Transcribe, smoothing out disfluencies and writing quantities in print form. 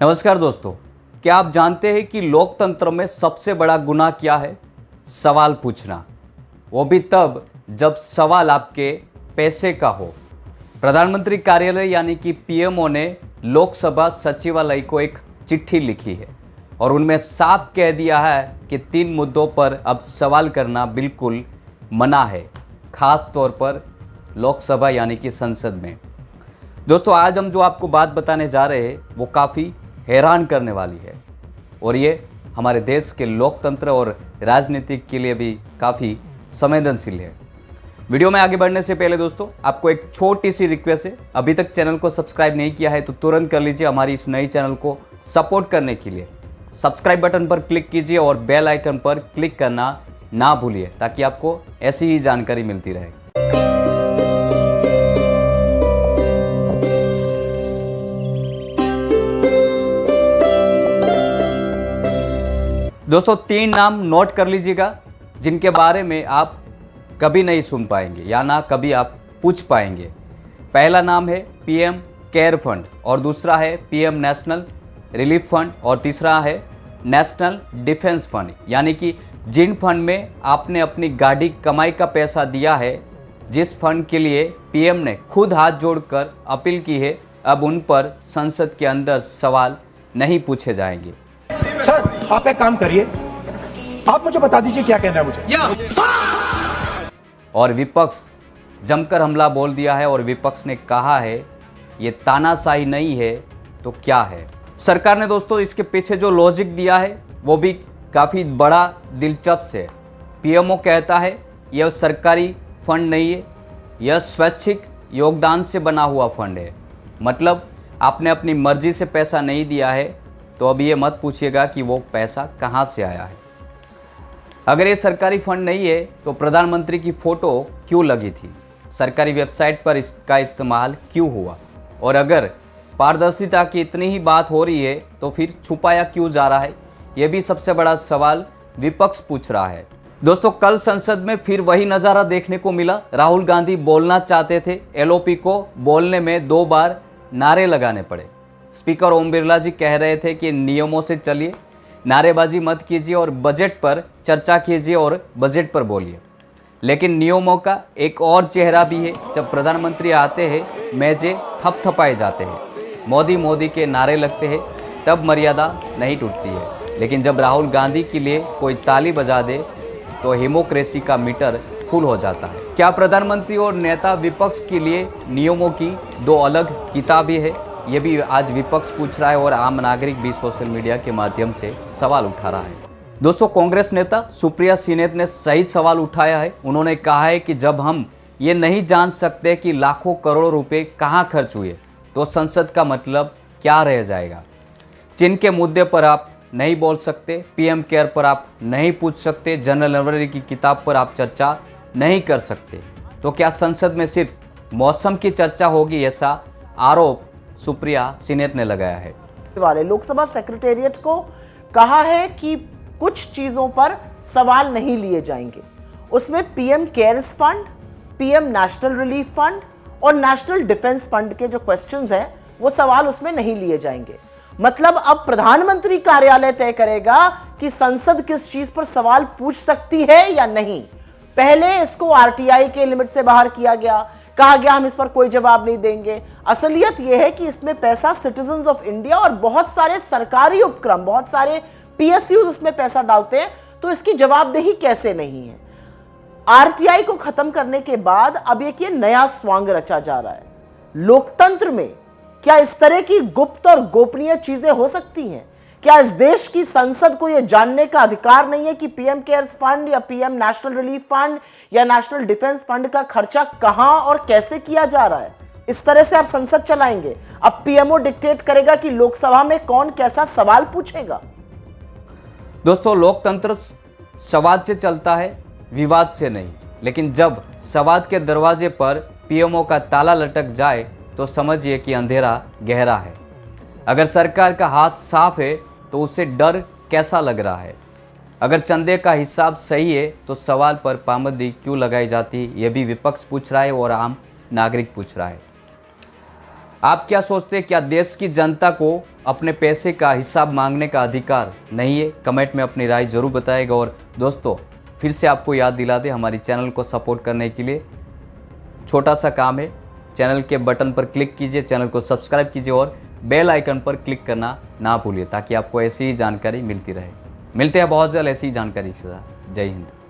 नमस्कार दोस्तों, क्या आप जानते हैं कि लोकतंत्र में सबसे बड़ा गुनाह क्या है? सवाल पूछना, वो भी तब जब सवाल आपके पैसे का हो। प्रधानमंत्री कार्यालय यानी कि पीएमओ ने लोकसभा सचिवालय को एक चिट्ठी लिखी है और उनमें साफ कह दिया है कि 3 मुद्दों पर अब सवाल करना बिल्कुल मना है, खास तौर पर लोकसभा यानी कि संसद में। दोस्तों, आज हम जो आपको बात बताने जा रहे हैं वो काफ़ी हैरान करने वाली है और ये हमारे देश के लोकतंत्र और राजनीति के लिए भी काफ़ी संवेदनशील है। वीडियो में आगे बढ़ने से पहले दोस्तों, आपको एक छोटी सी रिक्वेस्ट है। अभी तक चैनल को सब्सक्राइब नहीं किया है तो तुरंत कर लीजिए। हमारी इस नई चैनल को सपोर्ट करने के लिए सब्सक्राइब बटन पर क्लिक कीजिए और बेल आइकन पर क्लिक करना ना भूलिए ताकि आपको ऐसी ही जानकारी मिलती रहे। दोस्तों, 3 नाम नोट कर लीजिएगा जिनके बारे में आप कभी नहीं सुन पाएंगे या ना कभी आप पूछ पाएंगे। पहला नाम है पीएम केयर फंड और दूसरा है पीएम नेशनल रिलीफ फंड और तीसरा है नेशनल डिफेंस फंड, यानी कि जिन फंड में आपने अपनी गाड़ी कमाई का पैसा दिया है, जिस फंड के लिए पीएम ने खुद हाथ जोड़कर अपील की है, अब उन पर संसद के अंदर सवाल नहीं पूछे जाएंगे। सर, आप एक काम करिए, आप मुझे बता दीजिए क्या कहना है मुझे। और विपक्ष जमकर हमला बोल दिया है और विपक्ष ने कहा है ये तानाशाही नहीं है तो क्या है। सरकार ने दोस्तों इसके पीछे जो लॉजिक दिया है वो भी काफ़ी बड़ा दिलचस्प है। पीएमओ कहता है यह सरकारी फंड नहीं है, यह स्वैच्छिक योगदान से बना हुआ फंड है। मतलब आपने अपनी मर्जी से पैसा नहीं दिया है तो अब ये मत पूछिएगा कि वो पैसा कहाँ से आया है। अगर ये सरकारी फंड नहीं है तो प्रधानमंत्री की फ़ोटो क्यों लगी थी, सरकारी वेबसाइट पर इसका इस्तेमाल क्यों हुआ, और अगर पारदर्शिता की इतनी ही बात हो रही है तो फिर छुपाया क्यों जा रहा है, ये भी सबसे बड़ा सवाल विपक्ष पूछ रहा है। दोस्तों, कल संसद में फिर वही नज़ारा देखने को मिला। राहुल गांधी बोलना चाहते थे, एलओपी को बोलने में 2 बार नारे लगाने पड़े। स्पीकर ओम बिरला जी कह रहे थे कि नियमों से चलिए, नारेबाजी मत कीजिए और बजट पर चर्चा कीजिए और बजट पर बोलिए। लेकिन नियमों का एक और चेहरा भी है। जब प्रधानमंत्री आते हैं मेजे थपथपाए जाते हैं, मोदी मोदी के नारे लगते हैं, तब मर्यादा नहीं टूटती है। लेकिन जब राहुल गांधी के लिए कोई ताली बजा दे तो हिपोक्रेसी का मीटर फुल हो जाता है। क्या प्रधानमंत्री और नेता विपक्ष के लिए नियमों की 2 अलग किताबें हैं? ये भी आज विपक्ष पूछ रहा है और आम नागरिक भी सोशल मीडिया के माध्यम से सवाल उठा रहा है। दोस्तों, कांग्रेस नेता सुप्रिया सिनेत ने सही सवाल उठाया है। उन्होंने कहा है कि जब हम ये नहीं जान सकते कि लाखों करोड़ रुपए कहाँ खर्च हुए तो संसद का मतलब क्या रह जाएगा। चीन के मुद्दे पर आप नहीं बोल सकते, पीएम केयर पर आप नहीं पूछ सकते, जनरल नरवणे की किताब पर आप चर्चा नहीं कर सकते, तो क्या संसद में सिर्फ मौसम की चर्चा होगी? ऐसा आरोप सुप्रिया सिनेत ने लगाया है। वाले लोकसभा सेक्रेटेरिएट को कहा है कि कुछ चीजों पर सवाल नहीं लिए जाएंगे। उसमें PM cares fund, PM national relief fund और नेशनल डिफेंस फंड के जो क्वेश्चंस हैं वो सवाल उसमें नहीं लिए जाएंगे। मतलब अब प्रधानमंत्री कार्यालय तय करेगा कि संसद किस चीज पर सवाल पूछ सकती है या नहीं। पहले इसको आरटीआई के लिमिट से बाहर किया गया, कहा गया हम इस पर कोई जवाब नहीं देंगे। असलियत यह है कि इसमें पैसा सिटीजंस ऑफ इंडिया और बहुत सारे सरकारी उपक्रम, बहुत सारे पीएसयूज इसमें पैसा डालते हैं, तो इसकी जवाबदेही कैसे नहीं है। आरटीआई को खत्म करने के बाद अब एक ये नया स्वांग रचा जा रहा है। लोकतंत्र में क्या इस तरह की गुप्त और गोपनीय चीजें हो सकती हैं? क्या इस देश की संसद को यह जानने का अधिकार नहीं है कि पीएम केयर्स फंड या पीएम नेशनल रिलीफ फंड या नेशनल डिफेंस फंड का खर्चा कहां और कैसे किया जा रहा है? इस तरह से आप संसद चलाएंगे? अब पीएमओ डिक्टेट करेगा कि लोकसभा में कौन कैसा सवाल पूछेगा। दोस्तों, लोकतंत्र संवाद से चलता है, विवाद से नहीं। लेकिन जब संवाद के दरवाजे पर पीएमओ का ताला लटक जाए तो समझिए कि अंधेरा गहरा है। अगर सरकार का हाथ साफ है तो उसे डर कैसा लग रहा है? अगर चंदे का हिसाब सही है तो सवाल पर पाबंदी क्यों लगाई जाती, ये भी विपक्ष पूछ रहा है और आम नागरिक पूछ रहा है। आप क्या सोचते हैं, क्या देश की जनता को अपने पैसे का हिसाब मांगने का अधिकार नहीं है? कमेंट में अपनी राय जरूर बताएगा। और दोस्तों फिर से आपको याद दिला दे, हमारी चैनल को सपोर्ट करने के लिए छोटा सा काम है, चैनल के बटन पर क्लिक कीजिए, चैनल को सब्सक्राइब कीजिए और बेल आइकन पर क्लिक करना ना भूलिए, ताकि आपको ऐसी ही जानकारी मिलती रहे। मिलते हैं बहुत जल्द ऐसी ही जानकारी के साथ। जय हिंद।